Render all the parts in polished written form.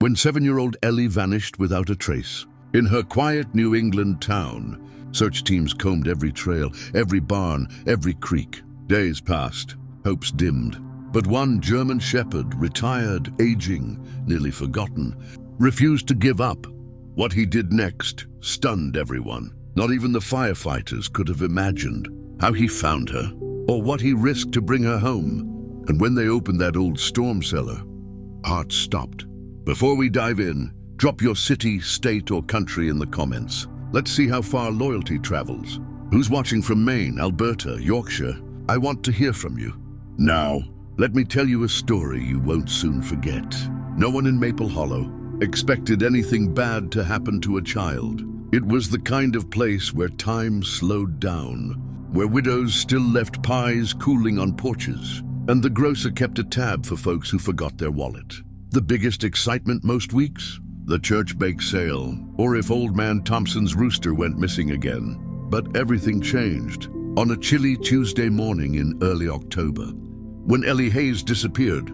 when 7-year-old Ellie vanished without a trace. In her quiet New England town, search teams combed every trail, every barn, every creek. Days passed, hopes dimmed. But one German shepherd, retired, aging, nearly forgotten, refused to give up. What he did next stunned everyone. Not even the firefighters could have imagined how he found her, or what he risked to bring her home. And when they opened that old storm cellar, hearts stopped. Before we dive in, drop your city, state, or country in the comments. Let's see how far loyalty travels. Who's watching from Maine, Alberta, Yorkshire? I want to hear from you. Now, let me tell you a story you won't soon forget. No one in Maple Hollow expected anything bad to happen to a child. It was the kind of place where time slowed down, where widows still left pies cooling on porches, and the grocer kept a tab for folks who forgot their wallet. The biggest excitement most weeks? The church bake sale, or if Old Man Thompson's rooster went missing again. But everything changed on a chilly Tuesday morning in early October. When Ellie Hayes disappeared,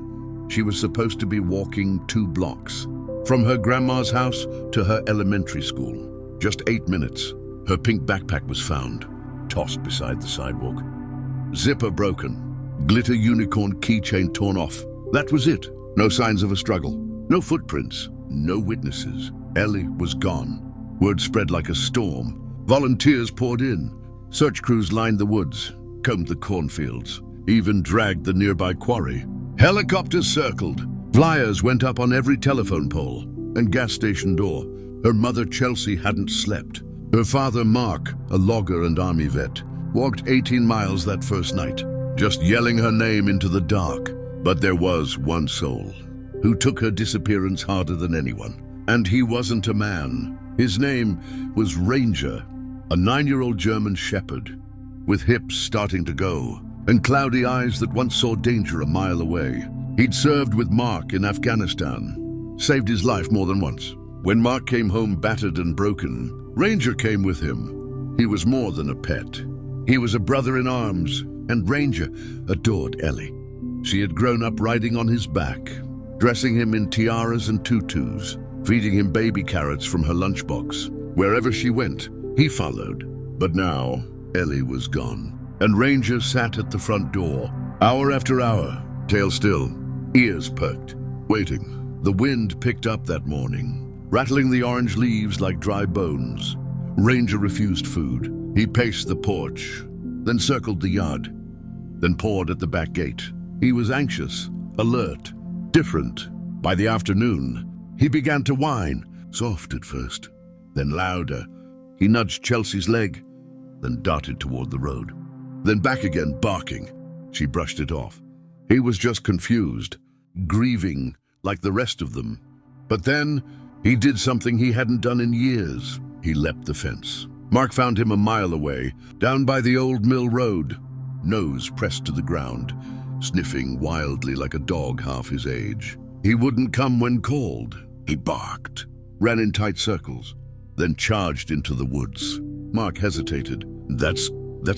she was supposed to be walking 2 blocks from her grandma's house to her elementary school. Just 8 minutes, her pink backpack was found, tossed beside the sidewalk. Zipper broken, glitter unicorn keychain torn off. That was it. No signs of a struggle, no footprints, no witnesses. Ellie was gone. Word spread like a storm. Volunteers poured in. Search crews lined the woods, combed the cornfields, even dragged the nearby quarry. Helicopters circled. Flyers went up on every telephone pole and gas station door. Her mother, Chelsea, hadn't slept. Her father, Mark, a logger and army vet, walked 18 miles that first night, just yelling her name into the dark. But there was one soul who took her disappearance harder than anyone. And he wasn't a man. His name was Ranger, a 9-year-old German shepherd, with hips starting to go and cloudy eyes that once saw danger a mile away. He'd served with Mark in Afghanistan, saved his life more than once. When Mark came home battered and broken, Ranger came with him. He was more than a pet. He was a brother in arms, and Ranger adored Ellie. She had grown up riding on his back, dressing him in tiaras and tutus, feeding him baby carrots from her lunchbox. Wherever she went, he followed. But now, Ellie was gone, and Ranger sat at the front door, hour after hour, tail still, ears perked, waiting. The wind picked up that morning, rattling the orange leaves like dry bones. Ranger refused food. He paced the porch, then circled the yard, then pawed at the back gate. He was anxious, alert, different. By the afternoon, he began to whine, soft at first, then louder. He nudged Chelsea's leg, then darted toward the road. Then back again, barking. She brushed it off. He was just confused, grieving like the rest of them. But then, he did something he hadn't done in years. He leapt the fence. Mark found him a mile away, down by the old mill road, nose pressed to the ground, sniffing wildly like a dog half his age. He wouldn't come when called. He barked, ran in tight circles, then charged into the woods. Mark hesitated. That's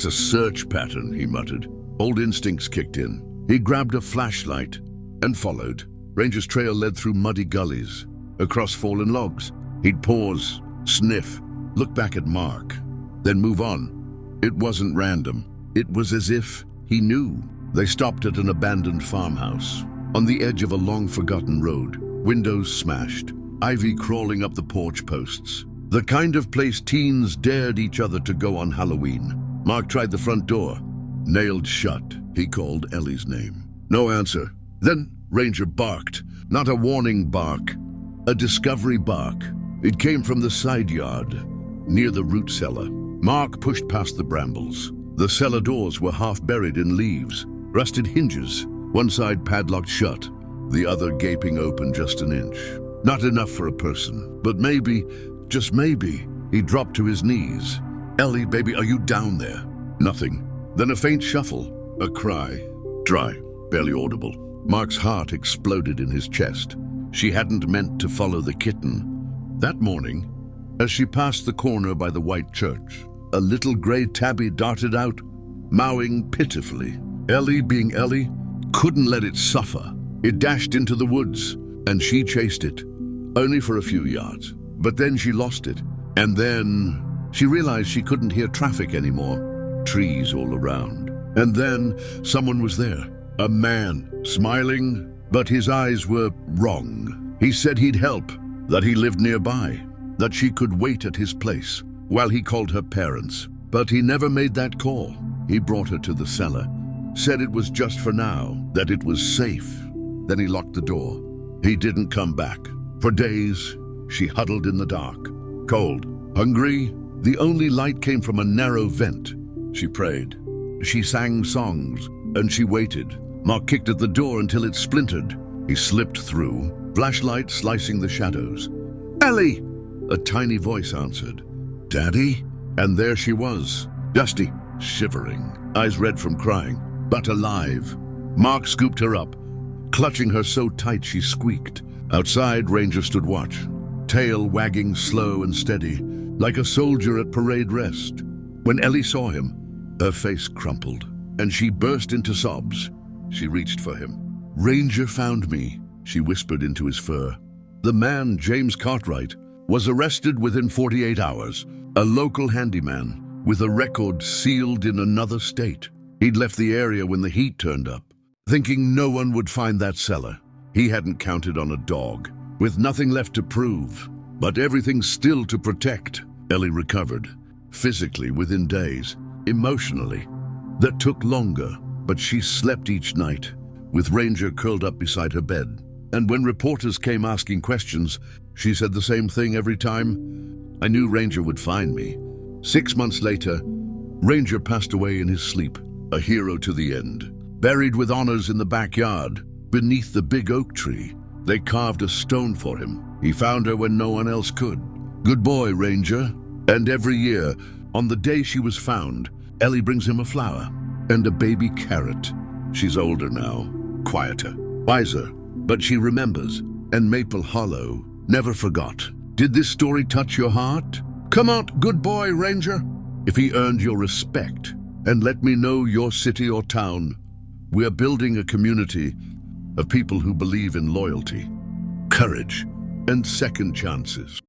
a search pattern, he muttered. Old instincts kicked in. He grabbed a flashlight and followed. Ranger's trail led through muddy gullies, across fallen logs. He'd pause, sniff, look back at Mark, then move on. It wasn't random. It was as if he knew. They stopped at an abandoned farmhouse, on the edge of a long-forgotten road, windows smashed, ivy crawling up the porch posts. The kind of place teens dared each other to go on Halloween. Mark tried the front door. Nailed shut. He called Ellie's name. No answer. Then Ranger barked. Not a warning bark, a discovery bark. It came from the side yard, near the root cellar. Mark pushed past the brambles. The cellar doors were half buried in leaves, rusted hinges, one side padlocked shut, the other gaping open just an inch. Not enough for a person, but maybe, just maybe, he dropped to his knees. Ellie, baby, are you down there? Nothing. Then a faint shuffle, a cry, dry, barely audible. Mark's heart exploded in his chest. She hadn't meant to follow the kitten. That morning, as she passed the corner by the white church, a little gray tabby darted out, mowing pitifully. Ellie, being Ellie, couldn't let it suffer. It dashed into the woods, and she chased it. only for a few yards. But then she lost it. And then she realized she couldn't hear traffic anymore. Trees all around. And then someone was there. A man, smiling, but his eyes were wrong. He said he'd help, that he lived nearby, that she could wait at his place while he called her parents. But he never made that call. He brought her to the cellar, said it was just for now, that it was safe. Then he locked the door. He didn't come back. For days, she huddled in the dark, cold, hungry. The only light came from a narrow vent. She prayed. She sang songs, and she waited. Mark kicked at the door until it splintered. He slipped through, flashlight slicing the shadows. "Ellie!" A tiny voice answered. "Daddy?" And there she was, dusty, shivering, eyes red from crying, but alive. Mark scooped her up, clutching her so tight she squeaked. Outside, Ranger stood watch, tail wagging slow and steady, like a soldier at parade rest. When Ellie saw him, her face crumpled, and she burst into sobs. She reached for him. "Ranger found me," she whispered into his fur. The man, James Cartwright, was arrested within 48 hours, a local handyman with a record sealed in another state. He'd left the area when the heat turned up, thinking no one would find that cellar. He hadn't counted on a dog, with nothing left to prove, but everything still to protect. Ellie recovered, physically within days, emotionally. That took longer, but she slept each night, with Ranger curled up beside her bed. And when reporters came asking questions, she said the same thing every time. "I knew Ranger would find me." 6 months later, Ranger passed away in his sleep, a hero to the end. Buried with honors in the backyard, beneath the big oak tree. They carved a stone for him. He found her when no one else could. Good boy, Ranger. And every year, on the day she was found, Ellie brings him a flower and a baby carrot. She's older now, quieter, wiser, but she remembers, and Maple Hollow never forgot. Did this story touch your heart? Come out, good boy, Ranger. If he earned your respect, and let me know your city or town. We're building a community of people who believe in loyalty, courage, and second chances.